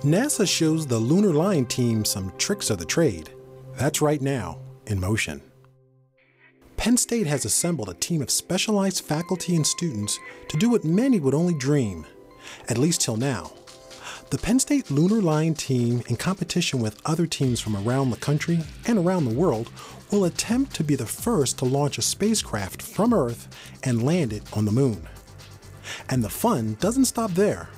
NASA shows the Lunar Lion team some tricks of the trade. That's right now, in motion. Penn State has assembled a team of specialized faculty and students to do what many would only dream, at least till now. The Penn State Lunar Lion team, in competition with other teams from around the country and around the world, will attempt to be the first to launch a spacecraft from Earth and land it on the moon. And the fun doesn't stop there.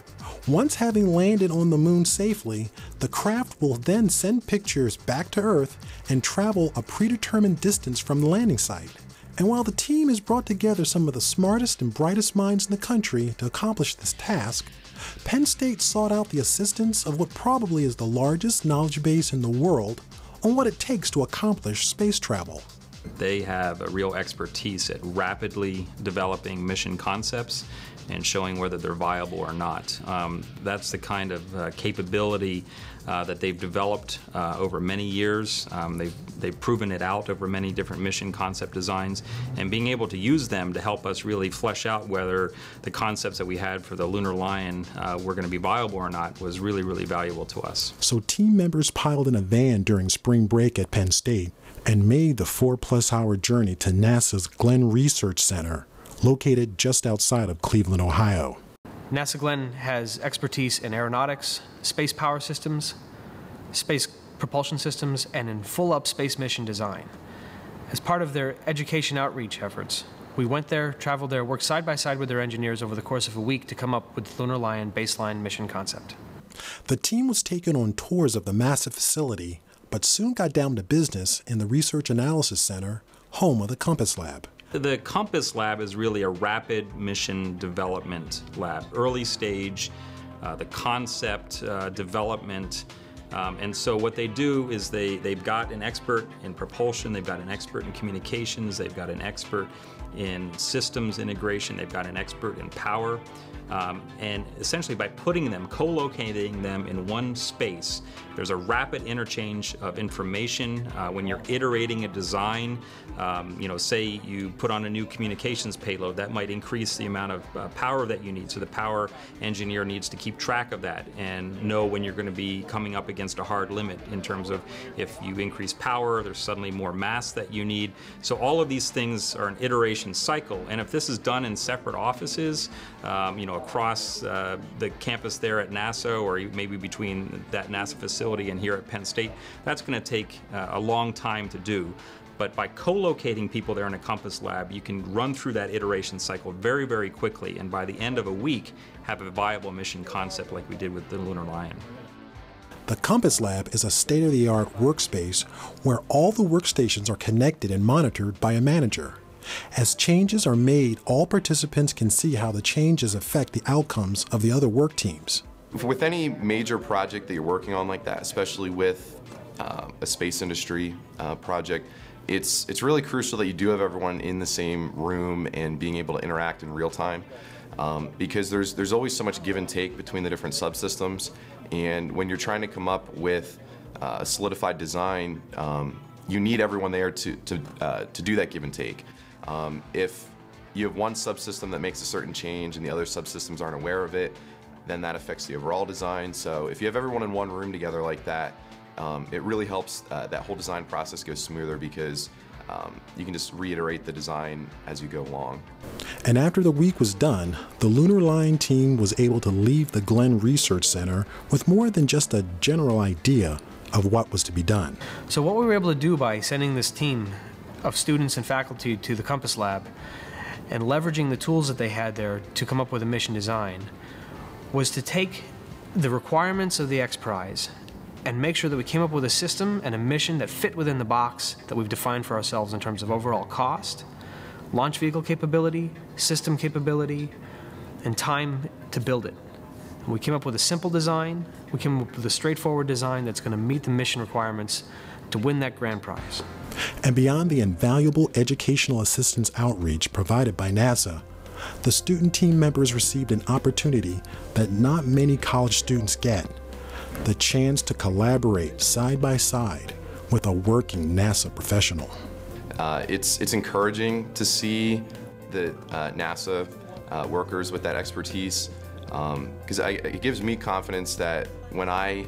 Once having landed on the moon safely, the craft will then send pictures back to Earth and travel a predetermined distance from the landing site. And while the team has brought together some of the smartest and brightest minds in the country to accomplish this task, Penn State sought out the assistance of what probably is the largest knowledge base in the world on what it takes to accomplish space travel. They have a real expertise at rapidly developing mission concepts and showing whether they're viable or not. That's the kind of capability that they've developed over many years. They've proven it out over many different mission concept designs, and being able to use them to help us really flesh out whether the concepts that we had for the Lunar Lion were going to be viable or not was really, really valuable to us. So team members piled in a van during spring break at Penn State and made the 4+ hour journey to NASA's Glenn Research Center, located just outside of Cleveland, Ohio. NASA Glenn has expertise in aeronautics, space power systems, space propulsion systems, and in full-up space mission design. As part of their education outreach efforts, we went there, traveled there, worked side by side with their engineers over the course of a week to come up with the Lunar Lion baseline mission concept. The team was taken on tours of the massive facility, but soon got down to business in the Research Analysis Center, home of the Compass Lab. The Compass Lab is really a rapid mission development lab, early stage, the concept development. And so what they do is they've got an expert in propulsion, they've got an expert in communications, they've got an expert in systems integration, they've got an expert in power. And essentially by putting them, co-locating them in one space, there's a rapid interchange of information. When you're iterating a design, say you put on a new communications payload, that might increase the amount of power that you need. So the power engineer needs to keep track of that and know when you're going to be coming up against a hard limit in terms of if you increase power, there's suddenly more mass that you need. So all of these things are an iteration cycle. And if this is done in separate offices, across the campus there at NASA, or maybe between that NASA facility and here at Penn State, that's going to take a long time to do. But by co-locating people there in a Compass Lab, you can run through that iteration cycle very, very quickly, and by the end of a week, have a viable mission concept like we did with the Lunar Lion. The Compass Lab is a state-of-the-art workspace where all the workstations are connected and monitored by a manager. As changes are made, all participants can see how the changes affect the outcomes of the other work teams. With any major project that you're working on like that, especially with a space industry project, it's really crucial that you do have everyone in the same room and being able to interact in real time, because there's always so much give and take between the different subsystems, and when you're trying to come up with a solidified design, you need everyone there to do that give and take. If you have one subsystem that makes a certain change and the other subsystems aren't aware of it, then that affects the overall design. So if you have everyone in one room together like that, it really helps that whole design process go smoother, because you can just reiterate the design as you go along. And after the week was done, the Lunar Lion team was able to leave the Glenn Research Center with more than just a general idea of what was to be done. So what we were able to do by sending this team of students and faculty to the Compass Lab and leveraging the tools that they had there to come up with a mission design was to take the requirements of the X Prize and make sure that we came up with a system and a mission that fit within the box that we've defined for ourselves in terms of overall cost, launch vehicle capability, system capability, and time to build it. And we came up with a simple design, we came up with a straightforward design that's going to meet the mission requirements to win that grand prize. And beyond the invaluable educational assistance outreach provided by NASA, the student team members received an opportunity that not many college students get: the chance to collaborate side by side with a working NASA professional. It's encouraging to see the NASA workers with that expertise because it gives me confidence that when I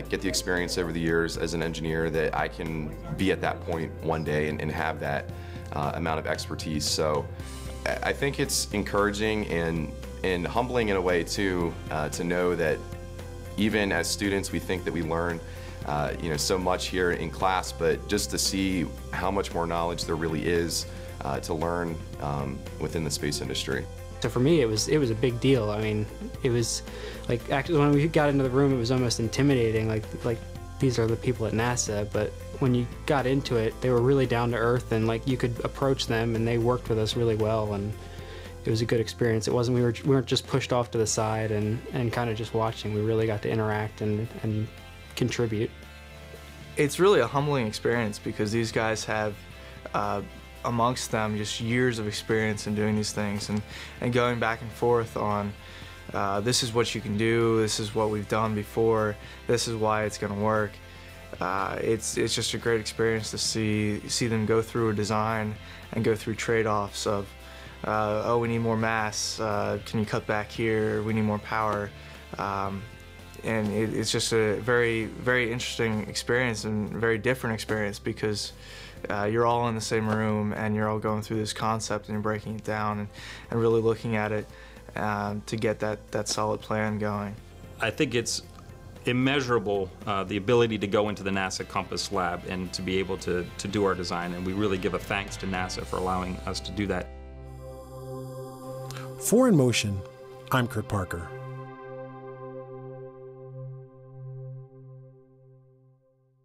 get the experience over the years as an engineer, that I can be at that point one day and have that amount of expertise. So I think it's encouraging and humbling in a way too, to know that even as students we think that we learn so much here in class, but just to see how much more knowledge there really is to learn within the space industry. So for me, it was a big deal. I mean, it was like, actually when we got into the room, it was almost intimidating. Like these are the people at NASA. But when you got into it, they were really down to earth, and like you could approach them, and they worked with us really well. And it was a good experience. It wasn't we weren't just pushed off to the side and kind of just watching. We really got to interact and contribute. It's really a humbling experience because these guys have amongst them just years of experience in doing these things and going back and forth on this is what you can do, this is what we've done before, this is why it's going to work. It's just a great experience to see them go through a design and go through trade-offs of oh, we need more mass, can you cut back here, we need more power. And it's just a very, very interesting experience and very different experience because you're all in the same room and you're all going through this concept and you're breaking it down and really looking at it to get that solid plan going. I think it's immeasurable, the ability to go into the NASA Compass Lab and to be able to do our design, and we really give a thanks to NASA for allowing us to do that. For In Motion, I'm Kurt Parker.